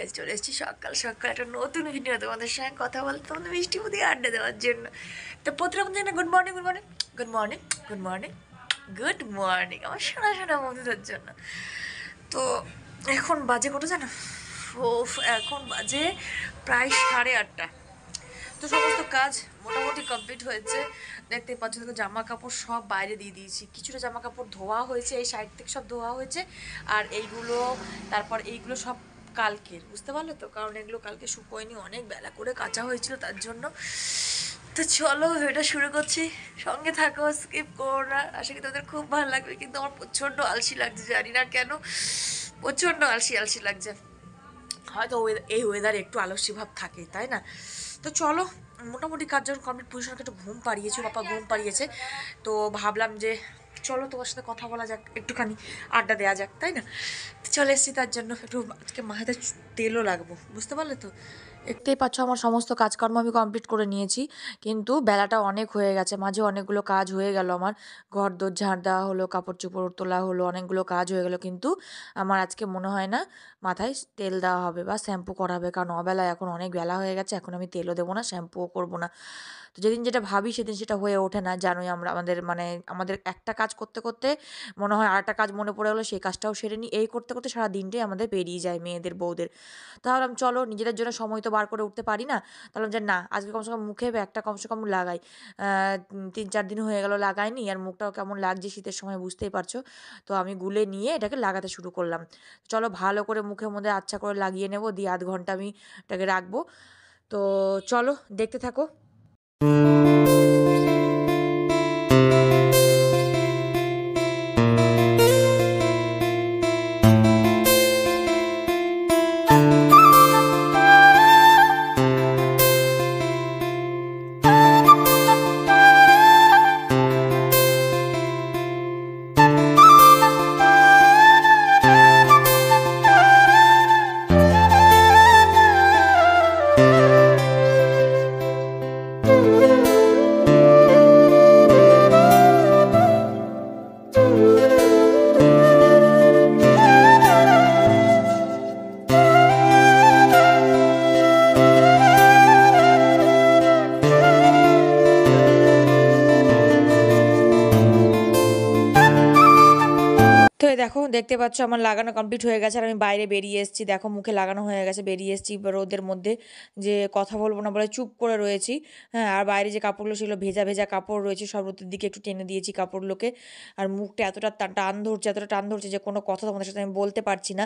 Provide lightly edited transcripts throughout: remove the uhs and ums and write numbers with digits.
Guys, চলে এসেছি সকাল সকাল একটা নতুন ভিডিও তোমাদের সঙ্গে কথা বলতে, তোমাদের মিষ্টি মুদি আড্ডা দেওয়ার জন্য। তো প্রথমে জানা good morning, good morning, good morning, good morning, good morning আমার সোনা সোনা বন্ধুদের জন্য। তো এখন বাজে কত জানো? ও, এখন বাজে প্রায় 8:30। তো সমস্ত কাজ মোটামুটি কমপ্লিট হয়েছে। দেখতে পাচ্ছ, দেখো জামা কাপড় সব বাইরে দিয়ে দিয়েছি। কিছুটা জামা কাপড় ধোয়া হয়েছে, এই সাইড থেকে সব ধোয়া হয়েছে। আর এইগুলো, তারপর এইগুলো সব কালকের, বুঝতে পারলে তো, কারণ এগুলো কালকে শুকোয়নি, অনেক বেলা করে কাঁচা হয়েছিল তার জন্য। তো চলো এটা শুরু করছি, সঙ্গে থাকো, স্কিপ করো না। আশা করি তোমাদের খুব ভালো লাগবে, কিন্তু আমার প্রচণ্ড আলসি লাগছে, জানি না কেন, প্রচণ্ড আলসি আলসি লাগছে। হয়তো এই ওয়েদারে একটু আলস্য ভাব থাকে, তাই না? তো চলো, মোটামুটি কাজ যখন কমপ্লিট, পুজোকে একটু ঘুম পাড়িয়েছি, পাপা ঘুম পাড়িয়েছে। তো ভাবলাম যে চলো তোমার সাথে কথা বলা যাক, একটুখানি আড্ডা দেওয়া যাক, তাই না? চলে এসেছি তার জন্য। একটু আজকে মাথাতে তেলও লাগবো, বুঝতে পারলে তো। দেখতেই পাচ্ছ আমার সমস্ত কাজকর্ম আমি কমপ্লিট করে নিয়েছি, কিন্তু বেলাটা অনেক হয়ে গেছে, মাঝে অনেকগুলো কাজ হয়ে গেল আমার। ঘর দোর ঝাড় দেওয়া হলো, কাপড় চোপড় তোলা হলো, অনেকগুলো কাজ হয়ে গেল, কিন্তু আমার আজকে মনে হয় না মাথায় তেল দেওয়া হবে বা শ্যাম্পু করা হবে, কারণ অবেলায় এখন অনেক বেলা হয়ে গেছে, এখন আমি তেলও দেবো না, শ্যাম্পুও করবো না। তো যেদিন যেটা ভাবি সেদিন সেটা হয়ে ওঠে না, জানোই আমরা আমাদের একটা কাজ করতে করতে মনে হয় আরেকটা কাজ মনে পড়ে গেলো, সেই কাজটাও সেরে নিই, এই করতে করতে সারা দিনটাই আমাদের পেরিয়ে যায় মেয়েদের, বউদের। তাহলে চলো নিজেদের জন্য সময় তো বার করে উঠতে পারি না, তাহলে যে না, আজকে কমসে কম মুখে একটা কমসে কম লাগাই। 3-4 দিন হয়ে গেল লাগাইনি, আর মুখটাও কেমন লাগছে শীতের সময়, বুঝতেই পারছো। তো আমি গুলে নিয়ে এটাকে লাগাতে শুরু করলাম। চলো ভালো করে মুখের মধ্যে আচ্ছা করে লাগিয়ে নেবো, দিয়ে আধ ঘন্টা আমি এটাকে রাখবো। তো চলো দেখতে থাকো। তো এই দেখো, দেখতে পাচ্ছ আমার লাগানো কমপ্লিট হয়ে গেছে, আর আমি বাইরে বেরিয়ে এসেছি। দেখো মুখে লাগানো হয়ে গেছে, বেরিয়ে এসেছি রোদের মধ্যে, যে কথা বলবো না বলে চুপ করে রয়েছি। হ্যাঁ, আর বাইরে যে কাপড়গুলো সেগুলো ভেজা ভেজা কাপড় রয়েছে, সব রোদের দিকে একটু টেনে দিয়েছি কাপড়গুলোকে। আর মুখটা এতটা টান ধরছে, এতটা টান ধরছে যে কোনো কথা তোমাদের সাথে আমি বলতে পারছি না।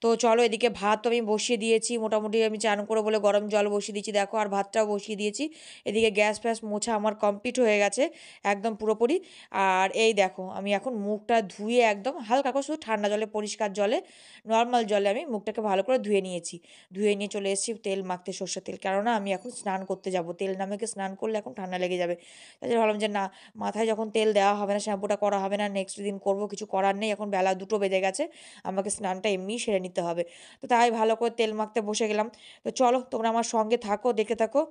তো চলো, এদিকে ভাত তো আমি বসিয়ে দিয়েছি, মোটামুটি আমি চান করে বলে গরম জল বসিয়ে দিয়েছি, দেখো, আর ভাতটাও বসিয়ে দিয়েছি। এদিকে গ্যাস ফ্যাস মোছা আমার কমপ্লিট হয়ে গেছে একদম পুরোপুরি। আর এই দেখো, আমি এখন মুখটা ধুয়ে একদম হালকা করে, শুধু ঠান্ডা জলে, পরিষ্কার জলে, নর্মাল জলে আমি মুখটাকে ভালো করে ধুয়ে নিয়েছি। ধুয়ে নিয়ে চলে এসেছি তেল মাখতে, সর্ষের তেল, কেননা আমি এখন স্নান করতে যাব, তেল না মেখে স্নান করলে এখন ঠান্ডা লেগে যাবে। তাই জন্য ভাবলাম যে না, মাথায় যখন তেল দেওয়া হবে না, শ্যাম্পুটা করা হবে না, নেক্সট দিন করবো, কিছু করার নেই, এখন বেলা 2টো বেজে গেছে, আমাকে স্নানটা এমনিই সেরে নিতে হবে। তো তাই ভালো করে তেল মাখতে বসে গেলাম। তো চলো তোমরা আমার সঙ্গে থাকো, দেখে থাকো।